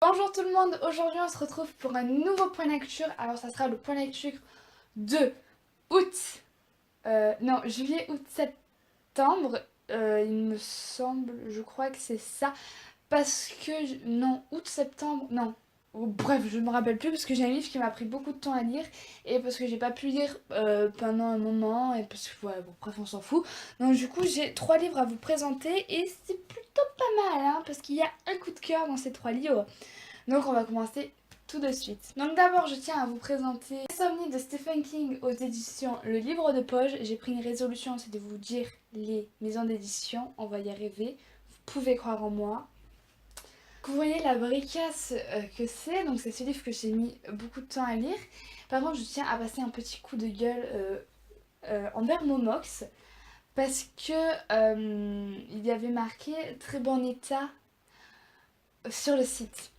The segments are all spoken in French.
Bonjour tout le monde, aujourd'hui on se retrouve pour un nouveau point lecture. Alors ça sera le point lecture de août, non juillet, août, septembre, il me semble, je crois que c'est ça. Parce que, non, août, septembre, non. Bref, je me rappelle plus parce que j'ai un livre qui m'a pris beaucoup de temps à lire et parce que j'ai pas pu lire pendant un moment et parce que, ouais, bon, bref, on s'en fout. Donc, du coup, j'ai 3 livres à vous présenter et c'est plutôt pas mal, hein, parce qu'il y a un coup de cœur dans ces 3 livres. Donc, on va commencer tout de suite. Donc, d'abord, je tiens à vous présenter Insomnie de Stephen King aux éditions Le Livre de Poche. J'ai pris une résolution, c'est de vous dire les maisons d'édition, on va y arriver. Vous pouvez croire en moi. Vous voyez la bricasse que c'est, donc c'est ce livre que j'ai mis beaucoup de temps à lire. Par contre, je tiens à passer un petit coup de gueule envers Momox parce que il y avait marqué très bon état sur le site.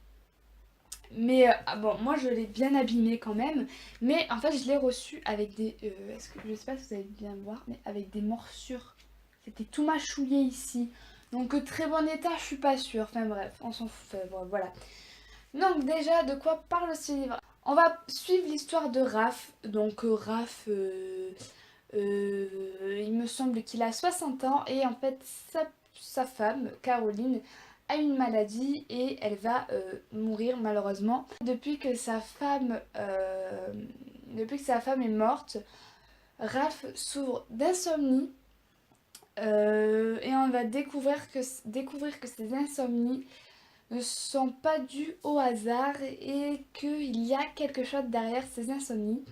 Mais bon, moi je l'ai bien abîmé quand même, mais en fait je l'ai reçu avec des, est-ce que je sais pas si vous allez bien voir, mais avec des morsures. C'était tout mâchouillé ici. Donc très bon état, je suis pas sûre. Enfin bref, on s'en fout. Bon, voilà. Donc déjà, de quoi parle ce livre? On va suivre l'histoire de Raph. Donc Raph, il me semble qu'il a 60 ans et en fait sa femme, Caroline, a une maladie et elle va mourir malheureusement. Depuis que sa femme est morte, Raph souffre d'insomnie et on va découvrir que ces insomnies ne sont pas dues au hasard et qu'il y a quelque chose derrière ces insomnies.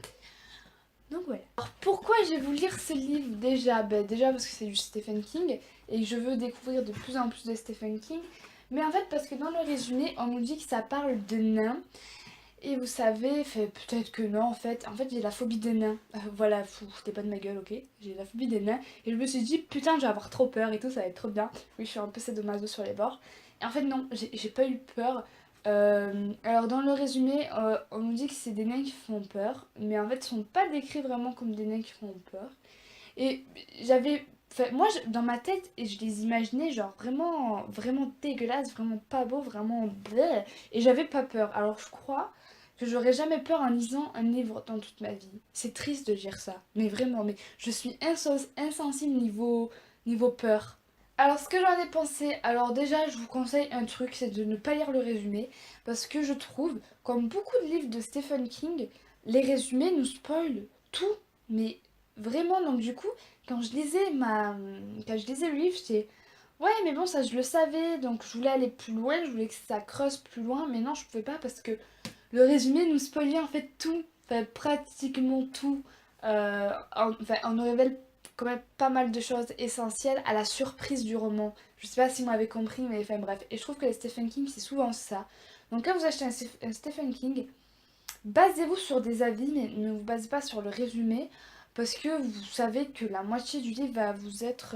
Donc voilà. Alors pourquoi je vais vous lire ce livre déjà? Déjà parce que c'est du Stephen King et je veux découvrir de plus en plus de Stephen King. Mais en fait parce que dans le résumé on nous dit que ça parle de nains. Et vous savez, peut-être que non en fait j'ai la phobie des nains. Voilà, foutez pas de ma gueule, ok? J'ai la phobie des nains. Et je me suis dit putain je vais avoir trop peur et tout, ça va être trop bien. Oui je suis un peu sadomaso sur les bords. Et en fait non, j'ai pas eu peur. Alors dans le résumé, on nous dit que c'est des nains qui font peur, mais en fait ils sont pas décrits vraiment comme des nains qui font peur. Et j'avais, enfin, moi dans ma tête, et je les imaginais genre vraiment, vraiment dégueulasses, vraiment pas beaux, vraiment bleh, et j'avais pas peur. Alors je crois que j'aurais jamais peur en lisant un livre dans toute ma vie. C'est triste de dire ça, mais vraiment, mais je suis insensible niveau peur. Alors ce que j'en ai pensé, alors déjà je vous conseille un truc, c'est de ne pas lire le résumé, parce que je trouve, comme beaucoup de livres de Stephen King, les résumés nous spoilent tout, mais vraiment, donc du coup, quand je lisais le livre, j'étais, ouais mais bon ça je le savais, donc je voulais aller plus loin, je voulais que ça creuse plus loin, mais non je pouvais pas parce que le résumé nous spoilait en fait tout, enfin pratiquement tout. Enfin, on nous révèle quand même pas mal de choses essentielles à la surprise du roman. Je sais pas si vous m'avez compris, mais enfin bref. Et je trouve que les Stephen King, c'est souvent ça. Donc quand vous achetez un Stephen King, basez-vous sur des avis, mais ne vous basez pas sur le résumé, parce que vous savez que la moitié du livre va vous être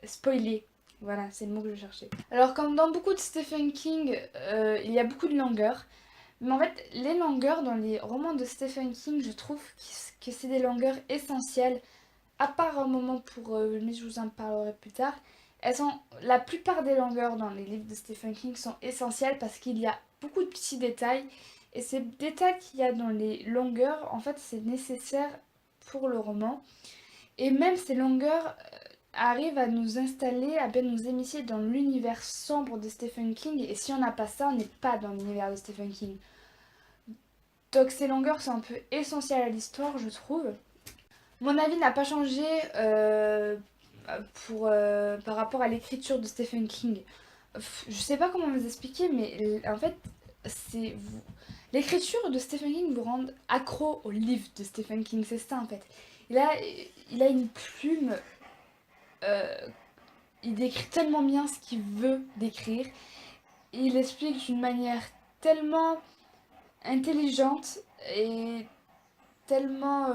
spoilé. Voilà, c'est le mot que je cherchais. Alors comme dans beaucoup de Stephen King, il y a beaucoup de longueurs. Mais en fait, les longueurs dans les romans de Stephen King, je trouve que c'est des longueurs essentielles. À part un moment pour... mais je vous en parlerai plus tard. La plupart des longueurs dans les livres de Stephen King sont essentielles parce qu'il y a beaucoup de petits détails. Et ces détails qu'il y a dans les longueurs, en fait, c'est nécessaire pour le roman. Et même ces longueurs arrivent à nous installer, à bien nous émisser dans l'univers sombre de Stephen King. Et si on n'a pas ça, on n'est pas dans l'univers de Stephen King. Donc ces longueurs sont un peu essentielles à l'histoire, je trouve. Mon avis n'a pas changé par rapport à l'écriture de Stephen King. Je sais pas comment vous expliquer, mais en fait, l'écriture de Stephen King vous rend accro au livre de Stephen King, c'est ça en fait. Il a, il a une plume, euh, il décrit tellement bien ce qu'il veut décrire, et il explique d'une manière tellement intelligente et tellement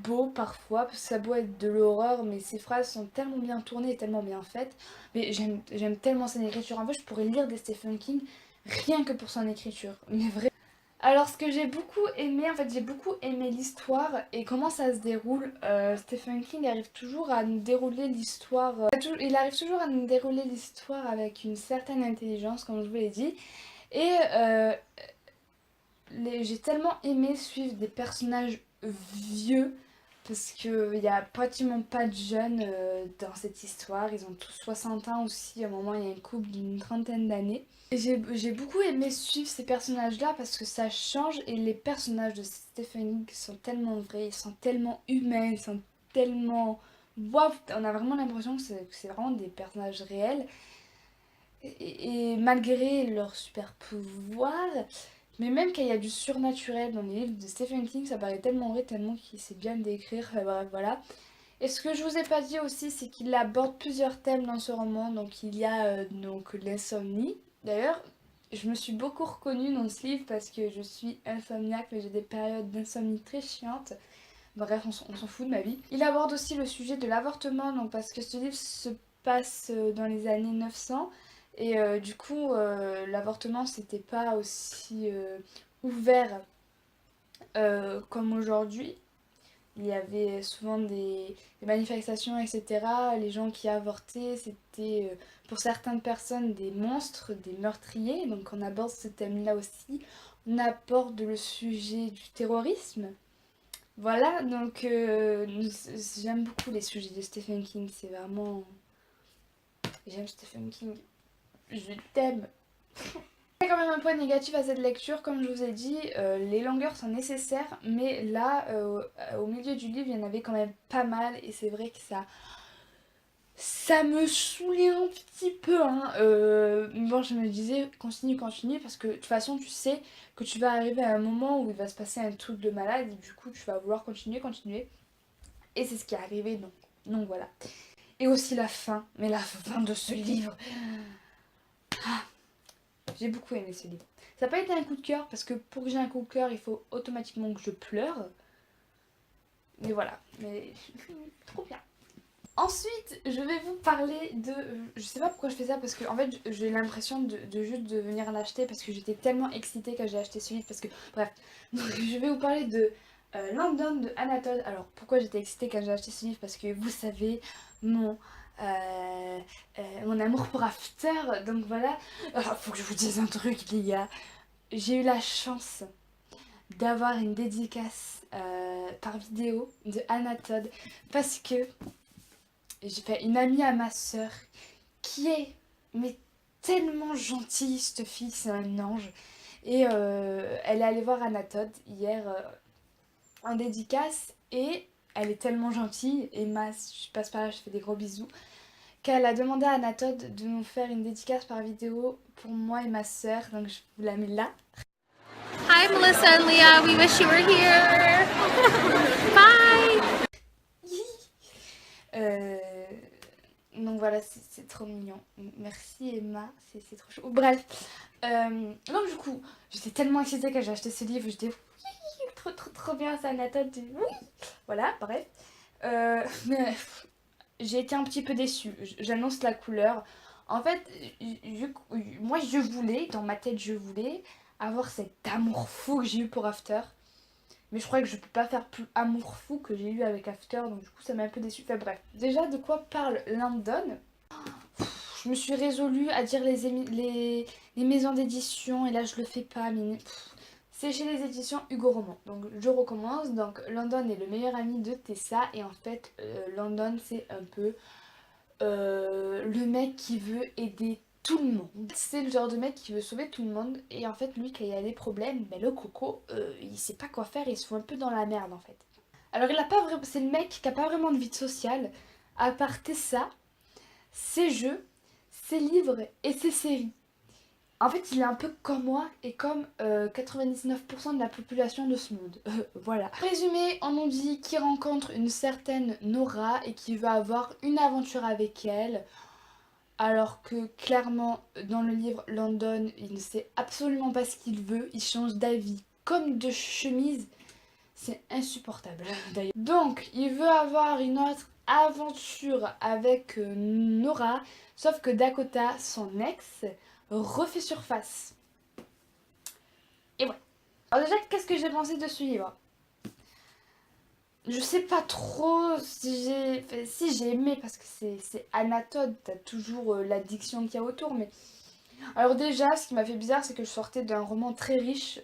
beau parfois, parce que ça doit être de l'horreur, mais ses phrases sont tellement bien tournées et tellement bien faites. Mais j'aime tellement son écriture. En fait, je pourrais lire des Stephen King rien que pour son écriture. Mais vrai. Alors ce que j'ai beaucoup aimé, en fait j'ai beaucoup aimé l'histoire et comment ça se déroule. Stephen King arrive toujours à nous dérouler l'histoire. Il arrive toujours à nous dérouler l'histoire avec une certaine intelligence, comme je vous l'ai dit. Et j'ai tellement aimé suivre des personnages vieux parce qu'il n'y a pratiquement pas de jeunes dans cette histoire. Ils ont tous 60 ans aussi. À un moment, il y a un couple d'une trentaine d'années. Et j'ai beaucoup aimé suivre ces personnages-là parce que ça change et les personnages de Stephen King sont tellement vrais, ils sont tellement humains, ils sont tellement... Waouh, on a vraiment l'impression que c'est vraiment des personnages réels. Et malgré leur super pouvoir, mais même quand il y a du surnaturel dans les livres de Stephen King, ça paraît tellement vrai, tellement qu'il sait bien le décrire, enfin, bref, voilà. Et ce que je vous ai pas dit aussi, c'est qu'il aborde plusieurs thèmes dans ce roman. Donc il y a donc l'insomnie. D'ailleurs, je me suis beaucoup reconnue dans ce livre parce que je suis insomniaque, mais j'ai des périodes d'insomnie très chiantes. Bref, on s'en fout de ma vie. Il aborde aussi le sujet de l'avortement, donc parce que ce livre se passe dans les années 900 et du coup l'avortement c'était pas aussi ouvert comme aujourd'hui. Il y avait souvent des manifestations, etc. Les gens qui avortaient, c'était pour certaines personnes des monstres, des meurtriers. Donc on aborde ce thème-là aussi. On aborde le sujet du terrorisme. Voilà, donc j'aime beaucoup les sujets de Stephen King. C'est vraiment... J'aime Stephen King. Je t'aime. Il y a quand même un point négatif à cette lecture, comme je vous ai dit, les longueurs sont nécessaires, mais là, au milieu du livre, il y en avait quand même pas mal, et c'est vrai que ça me saoulait un petit peu, hein. Bon, je me disais, continue, continue, parce que de toute façon, tu sais que tu vas arriver à un moment où il va se passer un truc de malade, et du coup, tu vas vouloir continuer, continuer, et c'est ce qui est arrivé, donc voilà. Et aussi la fin, mais la fin de ce livre... J'ai beaucoup aimé ce livre. Ça n'a pas été un coup de cœur parce que pour que j'ai un coup de cœur, il faut automatiquement que je pleure. Mais voilà, mais trop bien. Ensuite, je vais vous parler de... Je sais pas pourquoi je fais ça parce que en fait, j'ai l'impression de juste de venir l'acheter parce que j'étais tellement excitée quand j'ai acheté ce livre parce que... Bref, donc je vais vous parler de London de Anna Todd. Alors, pourquoi j'étais excitée quand j'ai acheté ce livre? Parce que vous savez, mon... mon amour pour After, donc voilà. Alors, faut que je vous dise un truc, les gars. J'ai eu la chance d'avoir une dédicace par vidéo de Anna Todd parce que j'ai fait une amie à ma soeur qui est mais tellement gentille, cette fille, c'est un ange. Et elle est allée voir Anna Todd hier en dédicace et elle est tellement gentille. Emma, je passe par là, je fais des gros bisous. Qu'elle a demandé à Anna Todd de nous faire une dédicace par vidéo pour moi et ma soeur. Donc je vous la mets là. Hi Melissa and Leah, we wish you were here. Bye. Donc voilà, c'est trop mignon. Merci Emma, c'est trop chaud. Bref, donc du coup, j'étais tellement excitée quand j'ai acheté ce livre, j'étais oui, trop trop trop bien, c'est Anna Todd, oui. Voilà, bref. Mais j'ai été un petit peu déçue. J'annonce la couleur. En fait, moi je voulais, dans ma tête je voulais avoir cet amour fou que j'ai eu pour After. Mais je crois que je peux pas faire plus amour fou que j'ai eu avec After, donc du coup ça m'a un peu déçue. Enfin bref, déjà de quoi parle London? Je me suis résolue à dire les maisons d'édition et là je le fais pas, mais c'est chez les éditions Hugo Roman. Donc je recommence. Donc London est le meilleur ami de Tessa et en fait London c'est un peu le mec qui veut aider tout le monde. C'est le genre de mec qui veut sauver tout le monde et en fait lui quand il y a des problèmes, ben, le coco il sait pas quoi faire, il se fout un peu dans la merde en fait. Alors il a pas vraiment, c'est le mec qui a pas vraiment de vie sociale à part Tessa, ses jeux, ses livres et ses séries. En fait, il est un peu comme moi et comme 99% de la population de ce monde. Voilà. Résumé, on nous dit qu'il rencontre une certaine Nora et qu'il veut avoir une aventure avec elle. Alors que clairement, dans le livre London, il ne sait absolument pas ce qu'il veut. Il change d'avis comme de chemise. C'est insupportable d'ailleurs. Donc, il veut avoir une autre aventure avec Nora. Sauf que Dakota, son ex, refait surface. Et voilà. Alors déjà, qu'est-ce que j'ai pensé de ce livre? Je sais pas trop si j'ai... Enfin, si j'ai aimé parce que c'est Anatole, t'as toujours l'addiction qu'il y a autour, mais... Alors déjà, ce qui m'a fait bizarre, c'est que je sortais d'un roman très riche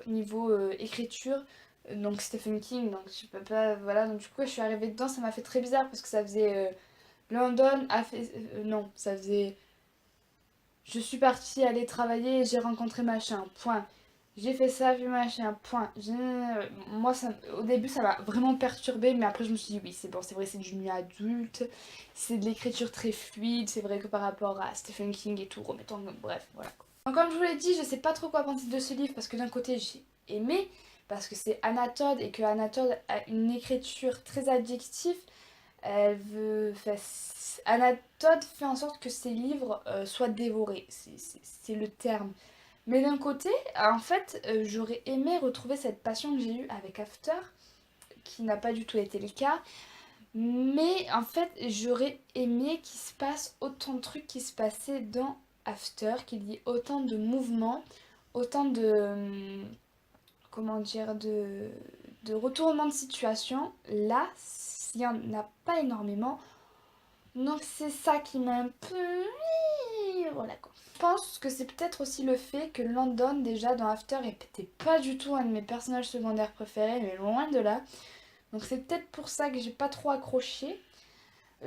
niveau écriture, donc Stephen King, donc je peux pas... Voilà, donc du coup, je suis arrivée dedans, ça m'a fait très bizarre parce que ça faisait... London a fait... non, ça faisait... Je suis partie aller travailler et j'ai rencontré machin, point. J'ai fait ça, vu machin, point. Moi, ça, au début, ça m'a vraiment perturbée, mais après, je me suis dit, oui, c'est bon, c'est vrai, c'est du nu adulte, c'est de l'écriture très fluide, c'est vrai que par rapport à Stephen King et tout, remettons, bref, voilà. Donc, comme je vous l'ai dit, je sais pas trop quoi penser de ce livre, parce que d'un côté, j'ai aimé, parce que c'est Anatole, et que Anatole a une écriture très addictive. Elle veut. Enfin, Anna Todd fait en sorte que ses livres soient dévorés. C'est le terme. Mais d'un côté, en fait, j'aurais aimé retrouver cette passion que j'ai eue avec After, qui n'a pas du tout été le cas. Mais en fait, j'aurais aimé qu'il se passe autant de trucs qui se passaient dans After, qu'il y ait autant de mouvements, autant de. Comment dire, de retournements de situation. Là, il n'y en a pas énormément. Donc c'est ça qui m'a un peu... Voilà quoi. Je pense que c'est peut-être aussi le fait que Landon déjà dans After était pas du tout un de mes personnages secondaires préférés, mais loin de là. Donc c'est peut-être pour ça que j'ai pas trop accroché.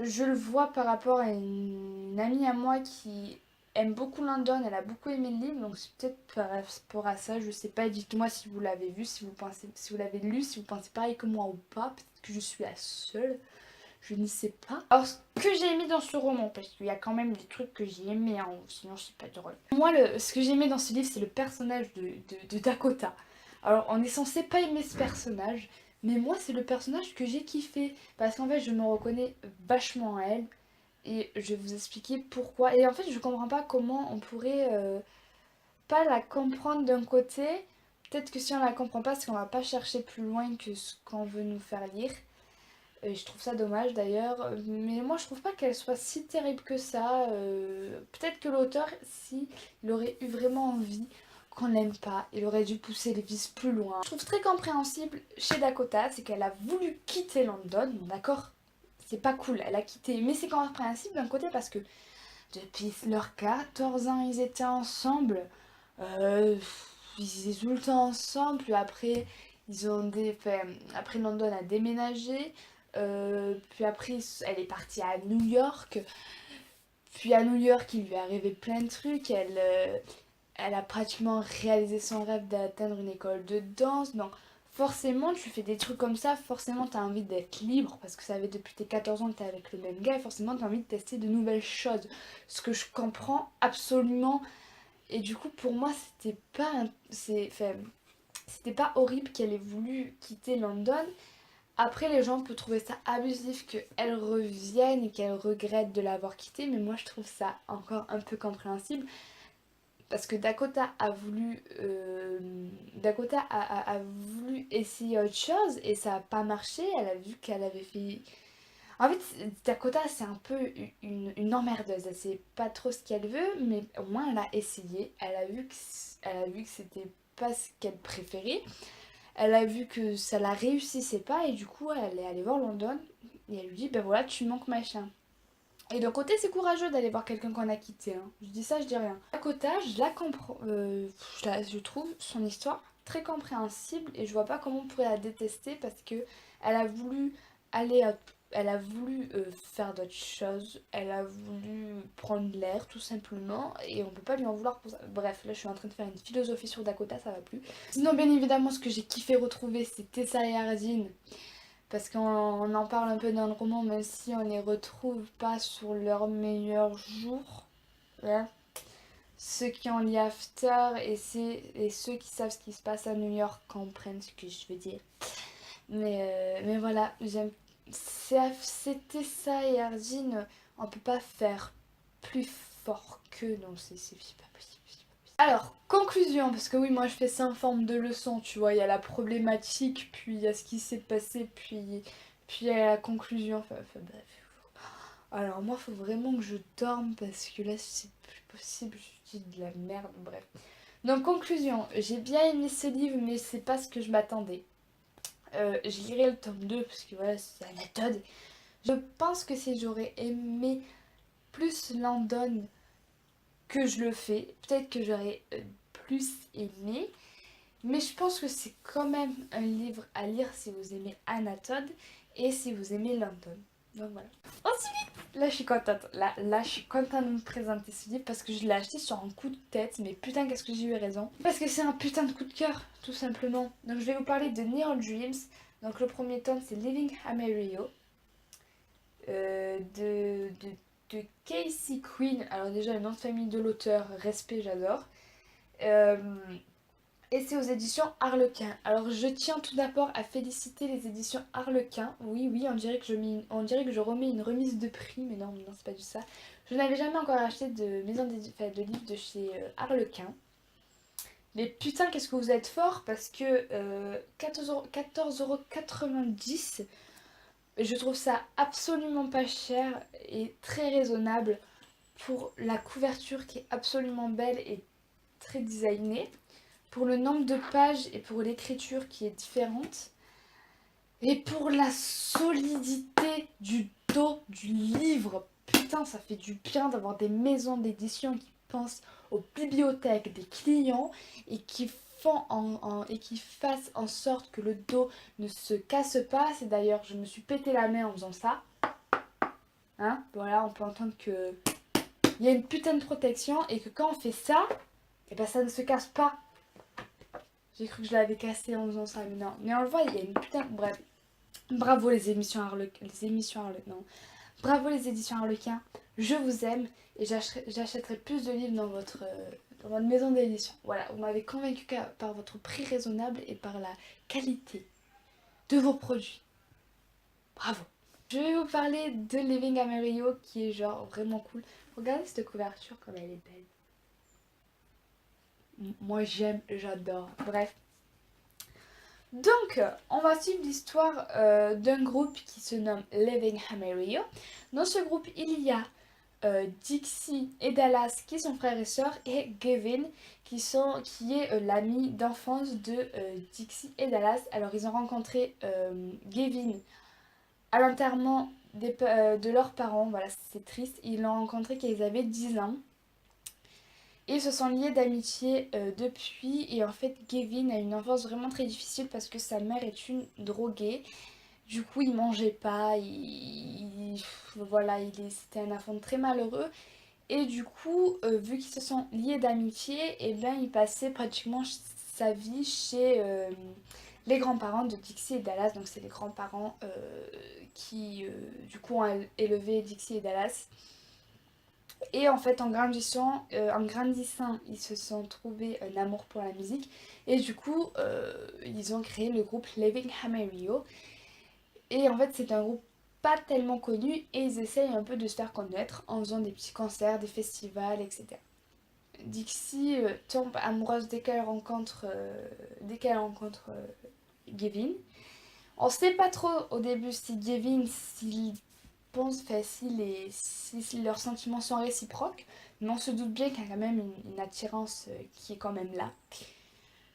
Je le vois par rapport à une amie à moi qui aime beaucoup Landon, elle a beaucoup aimé le livre, donc c'est peut-être par rapport à ça, je sais pas, dites-moi si vous l'avez vu, si vous pensez, si vous l'avez lu, si vous pensez pareil que moi ou pas, peut-être que je suis la seule. Je ne sais pas. Alors, ce que j'ai aimé dans ce roman, parce qu'il y a quand même des trucs que j'ai aimé, hein, sinon c'est pas drôle. Moi, ce que j'ai aimé dans ce livre, c'est le personnage de Dakota. Alors, on est censé pas aimer ce personnage, mais moi, c'est le personnage que j'ai kiffé. Parce qu'en fait, je me reconnais vachement à elle. Et je vais vous expliquer pourquoi. Et en fait, je comprends pas comment on pourrait pas la comprendre d'un côté. Peut-être que si on la comprend pas, c'est qu'on va pas chercher plus loin que ce qu'on veut nous faire lire. Je trouve ça dommage d'ailleurs, mais moi je trouve pas qu'elle soit si terrible que ça. Peut-être que l'auteur, si il aurait eu vraiment envie qu'on l'aime pas, il aurait dû pousser les vis plus loin. Je trouve très compréhensible chez Dakota, c'est qu'elle a voulu quitter London, bon d'accord, c'est pas cool, elle a quitté, mais c'est compréhensible d'un côté parce que depuis leurs 14 ans ils étaient ensemble, euh, ils étaient tout le temps ensemble, puis après ils ont enfin, après London a déménagé. Puis après, elle est partie à New York. Puis à New York, il lui est arrivé plein de trucs. Elle a pratiquement réalisé son rêve d'atteindre une école de danse. Donc forcément, tu fais des trucs comme ça. Forcément, tu as envie d'être libre. Parce que ça fait depuis tes 14 ans que tu es avec le même gars. Et forcément, tu as envie de tester de nouvelles choses. Ce que je comprends absolument. Et du coup, pour moi, c'était pas... enfin, c'était pas horrible qu'elle ait voulu quitter London. Après, les gens peuvent trouver ça abusif qu'elle revienne et qu'elle regrette de l'avoir quitté, mais moi je trouve ça encore un peu compréhensible parce que Dakota a voulu, a voulu essayer autre chose et ça n'a pas marché. Elle a vu qu'elle avait fait. En fait, Dakota c'est un peu une emmerdeuse. Elle sait pas trop ce qu'elle veut, mais au moins elle a essayé. Elle a vu que c'était pas ce qu'elle préférait. Elle a vu que ça la réussissait pas et du coup elle est allée voir London et elle lui dit ben voilà tu manques machin. Et d'un côté c'est courageux d'aller voir quelqu'un qu'on a quitté. Hein. Je dis ça, je dis rien. Dakota, je la comprends, je trouve son histoire très compréhensible et je vois pas comment on pourrait la détester parce que elle a voulu aller à elle a voulu faire d'autres choses, elle a voulu prendre l'air tout simplement et on peut pas lui en vouloir pour ça. Bref, là je suis en train de faire une philosophie sur Dakota, ça va plus. Sinon bien évidemment ce que j'ai kiffé retrouver c'est Tessa et Ardine parce qu'on en parle un peu dans le roman même si on les retrouve pas sur leur meilleur jour. Voilà. Ceux qui ont lu After et ceux qui savent ce qui se passe à New York comprennent ce que je veux dire. Mais voilà, c'était ça et Ardine, on peut pas faire plus fort que. Non, c'est pas possible. Alors, conclusion, parce que oui, moi je fais ça en forme de leçon, tu vois, il y a la problématique, puis il y a ce qui s'est passé, puis il y a la conclusion, enfin bref. Alors moi, faut vraiment que je dorme parce que là, c'est plus possible, je dis de la merde, bref. Donc conclusion, j'ai bien aimé ce livre mais c'est pas ce que je m'attendais. Je lirai le tome 2 parce que voilà c'est la méthode. Je pense que si j'aurais aimé plus Landon que je le fais, peut-être que j'aurais plus aimé. Mais je pense que c'est quand même un livre à lire si vous aimez Anna Todd et si vous aimez Landon. Donc voilà. Ensuite, là je suis contente. Là je suis contente de me présenter ce livre parce que je l'ai acheté sur un coup de tête. Mais putain qu'est-ce que j'ai eu raison. Parce que c'est un putain de coup de cœur, tout simplement. Donc je vais vous parler de Neon Dreams. Donc le premier tome c'est Living Amarillo. De Casey Quinn. Alors déjà le nom de famille de l'auteur, respect, j'adore. Et c'est aux éditions Harlequin. Alors je tiens tout d'abord à féliciter les éditions Harlequin. Oui, oui, on dirait que je remets une remise de prix, mais non, non, c'est pas du ça. Je n'avais jamais encore acheté de de livres de chez Harlequin. Mais putain, qu'est-ce que vous êtes fort parce que 14,90 €, je trouve ça absolument pas cher et très raisonnable pour la couverture qui est absolument belle et très designée, pour le nombre de pages et pour l'écriture qui est différente, et pour la solidité du dos du livre. Putain, ça fait du bien d'avoir des maisons d'édition qui pensent aux bibliothèques des clients et qui et qui fassent en sorte que le dos ne se casse pas. C'est d'ailleurs, je me suis pété la main en faisant ça. Hein, voilà, on peut entendre que il y a une putain de protection et que quand on fait ça, et ben ça ne se casse pas. J'ai cru que je l'avais cassé en faisant ça, mais non. Mais on le voit, il y a une putain... Bref. Bravo les émissions Harlequin. Non. Bravo les éditions Harlequin. Je vous aime et j'achèterai plus de livres dans votre maison d'édition. Voilà, vous m'avez convaincu par votre prix raisonnable et par la qualité de vos produits. Bravo. Je vais vous parler de Living Amarillo qui est genre vraiment cool. Regardez cette couverture comme elle est belle. Moi j'aime, j'adore. Bref. Donc, on va suivre l'histoire d'un groupe qui se nomme Living Amarillo. Dans ce groupe, il y a Dixie et Dallas qui sont frères et sœurs et Gavin qui est l'ami d'enfance de Dixie et Dallas. Alors, ils ont rencontré Gavin à l'enterrement de leurs parents. Voilà, c'est triste. Ils l'ont rencontré quand ils avaient 10 ans. Et ils se sont liés d'amitié depuis. Et en fait, Gavin a une enfance vraiment très difficile parce que sa mère est une droguée. Du coup, il mangeait pas. Voilà, c'était un enfant très malheureux. Et du coup, vu qu'ils se sont liés d'amitié, et ben, il passait pratiquement sa vie chez les grands-parents de Dixie et Dallas. Donc, c'est les grands-parents qui, du coup, ont élevé Dixie et Dallas. Et en fait, en grandissant, ils se sont trouvés un amour pour la musique. Et du coup, ils ont créé le groupe Living Amarillo. Et en fait, c'est un groupe pas tellement connu. Et ils essayent un peu de se faire connaître en faisant des petits concerts, des festivals, etc. Dixie tombe amoureuse dès qu'elle rencontre, Gavin. On sait pas trop au début si Gavin, si leurs sentiments sont réciproques, mais on se doute bien qu'il y a quand même une attirance qui est quand même là.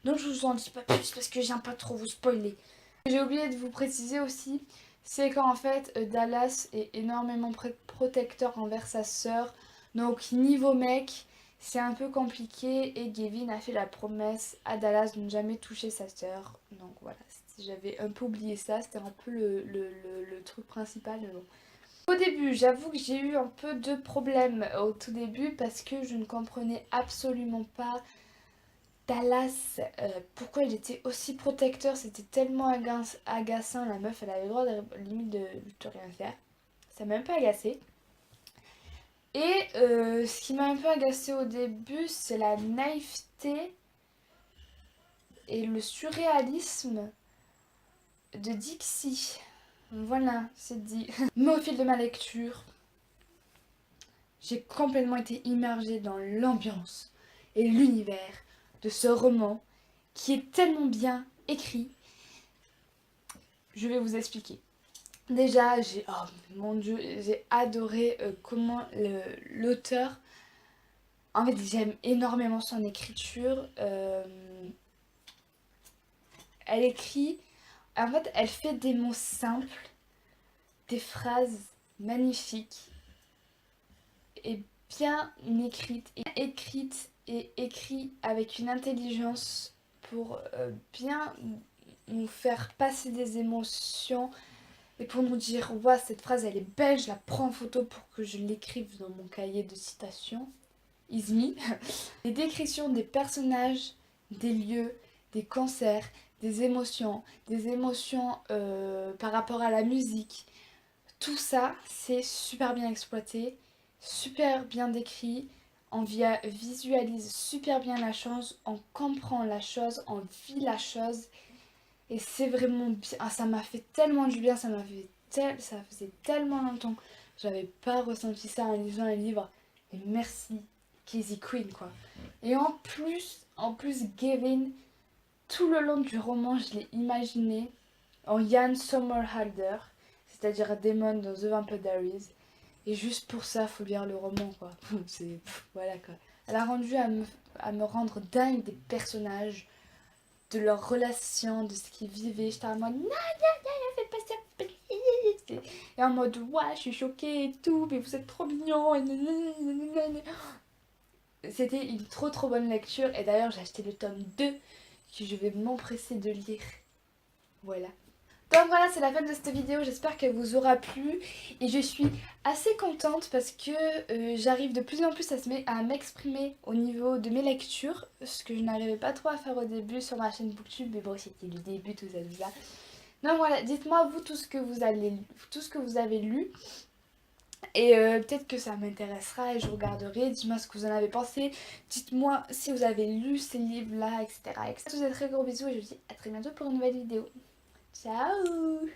Donc je vous en dis pas plus parce que j'aime pas trop vous spoiler. J'ai oublié de vous préciser aussi, c'est qu'en fait Dallas est énormément protecteur envers sa sœur. Donc niveau mec, c'est un peu compliqué et Gavin a fait la promesse à Dallas de ne jamais toucher sa sœur. Donc voilà, j'avais un peu oublié ça, c'était un peu le truc principal. Mais bon. Au début, j'avoue que j'ai eu un peu de problèmes au tout début parce que je ne comprenais absolument pas Dallas, pourquoi il était aussi protecteur, c'était tellement agaçant, la meuf elle avait le droit limite de rien faire, ça m'a un peu agacé. Et ce qui m'a un peu agacé au début, c'est la naïveté et le surréalisme de Dixie. Voilà, c'est dit. Mais au fil de ma lecture, j'ai complètement été immergée dans l'ambiance et l'univers de ce roman qui est tellement bien écrit. Je vais vous expliquer. Déjà, oh mon dieu, j'ai adoré comment l'auteur En fait, j'aime énormément son écriture. Elle écrit... En fait, elle fait des mots simples, des phrases magnifiques et bien écrites et écrites avec une intelligence pour bien nous faire passer des émotions et pour nous dire ouais, cette phrase elle est belle, je la prends en photo pour que je l'écrive dans mon cahier de citations. Is me. Les descriptions des personnages, des lieux, des concerts, des émotions par rapport à la musique. Tout ça, c'est super bien exploité, super bien décrit. On visualise super bien la chose, on comprend la chose, on vit la chose. Et c'est vraiment bien. Ah, ça m'a fait tellement du bien, ça faisait tellement longtemps que j'avais pas ressenti ça en lisant un livre. Et merci, Casey Quinn, quoi. Et en plus, Gavin, tout le long du roman, je l'ai imaginé en Jan Somerhalder, c'est-à-dire Damon dans The Vampire Diaries. Et juste pour ça, faut lire le roman, quoi. Voilà, quoi. Elle a rendu à me rendre dingue des personnages, de leur relation, de ce qu'ils vivaient. J'étais en mode, non, non, non, fais pas ça, please. Et en mode, ouais, je suis choquée et tout, mais vous êtes trop mignons. C'était une trop bonne lecture. Et d'ailleurs, j'ai acheté le tome 2 que je vais m'empresser de lire. Voilà. Donc voilà, c'est la fin de cette vidéo, j'espère qu'elle vous aura plu et je suis assez contente parce que j'arrive de plus en plus à m'exprimer au niveau de mes lectures, ce que je n'arrivais pas trop à faire au début sur ma chaîne Booktube, mais bon, c'était le début, tout ça, tout ça. Donc voilà, dites-moi vous tout ce que vous avez lu et peut-être que ça m'intéressera et je regarderai, dites-moi ce que vous en avez pensé, dites-moi si vous avez lu ces livres-là, etc. etc. Je vous fais très gros bisous et je vous dis à très bientôt pour une nouvelle vidéo. Ciao!